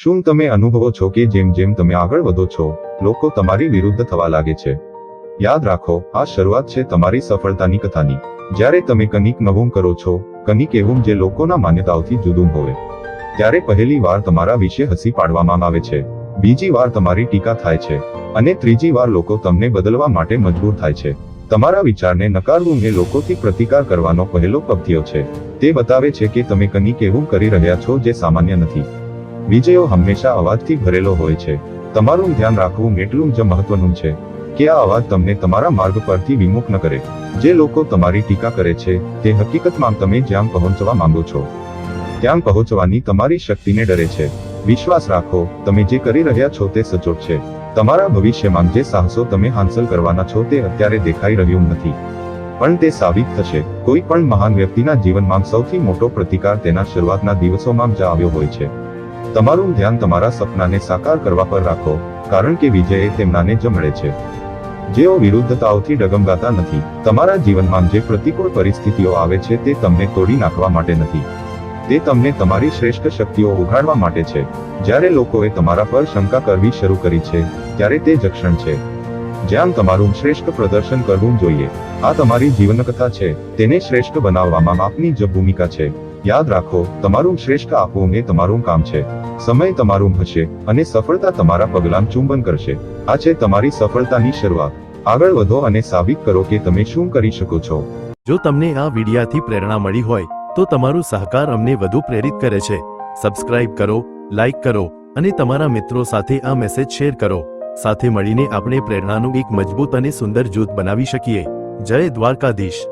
શું તમે અનુભવો છો કે જેમ જેમ તમે આગળ વધો છો, લોકો તમારી વિરુદ્ધ થવા લાગે છે? યાદ રાખો, આ શરૂઆત છે તમારી સફળતાની કથાની. જ્યારે તમે કંઈક નવું કરો છો, કંઈક એવું જે લોકોના માન્યતાઓથી જુદું હોય, ત્યારે પહેલી વાર તમારા વિશે હસી પાડવામાં આવે છે, બીજી વાર તમારી ટીકા થાય છે, અને ત્રીજી વાર લોકો તમને બદલવા માટે મજબૂર થાય છે. તમારા વિચારને નકારવું એ લોકોથી પ્રતિકાર કરવાનો પહેલો પગથિયો છે. તે બતાવે છે કે તમે કંઈક એવું કરી રહ્યા છો જે સામાન્ય નથી. વિજયો હંમેશા અવાજથી ભરેલો હોય છે. તમારું ધ્યાન રાખવું એટલું જ મહત્વનું છે કે આ અવાજ તમને તમારા માર્ગ પરથી વિમુખ ન કરે. જે લોકો તમારી ટીકા કરે છે, તે હકીકતમાં તમે જ્યાં પહોંચવા માંગો છો ત્યાં પહોંચવાની તમારી શક્તિને ડરે છે. વિશ્વાસ રાખો, તમે જે કરી રહ્યા છો તે સચોટ છે. તમારા ભવિષ્યમાં જે સાહસો તમે હાંસલ કરવાના છો તે અત્યારે દેખાઈ રહ્યું નથી, પણ તે સાબિત થશે. કોઈ પણ મહાન વ્યક્તિના જીવનમાં સૌથી મોટો પ્રતિકાર તેના શરૂઆતના દિવસોમાં જ આવ્યો હોય છે. તમારું ધ્યાન તમારા સપનાને સાકાર કરવા પર રાખો, કારણ કે વિજય એ તેમનાને જ મળે છે જેઓ વિરુદ્ધતાઓથી ડગમગાતા નથી. તમારા જીવનમાં જે પ્રતિકૂળ પરિસ્થિતિઓ આવે છે તે તમને તોડી નાખવા માટે નથી, તે તમને તમારી શ્રેષ્ઠ શક્તિઓ ઉઘાડવા માટે છે. જ્યારે લોકોએ તમારા પર શંકા કરવી શરૂ કરી છે, ત્યારે તે જ ક્ષણ છે જ્યાં તમારું શ્રેષ્ઠ પ્રદર્શન કરવું જોઈએ. આ તમારી જીવનકથા છે, તેને શ્રેષ્ઠ બનાવવામાં આપની જ ભૂમિકા છે. યાદ રાખો, તમારું શ્રેષ્ઠ આપવું એ તમારું કામ છે. સમય તમારું હશે, અને સફળતા તમારા પગલાં ચુંબન કરશે. આ છે તમારી સફળતાની શરૂઆત. આગળ વધો અને સાબિત કરો કે તમે શું કરી શકો છો. જો તમને આ વિડિયાથી પ્રેરણા મળી હોય તો તમારો સહકાર અમને વધુ પ્રેરિત કરે છે. સબસ્ક્રાઇબ કરો, લાઇક કરો અને તમારા મિત્રો સાથે આ મેસેજ શેર કરો. સાથે મળીને આપણે પ્રેરણાનું એક મજબૂત અને સુંદર જૂથ બનાવી શકીએ. જય દ્વારકાધીશ.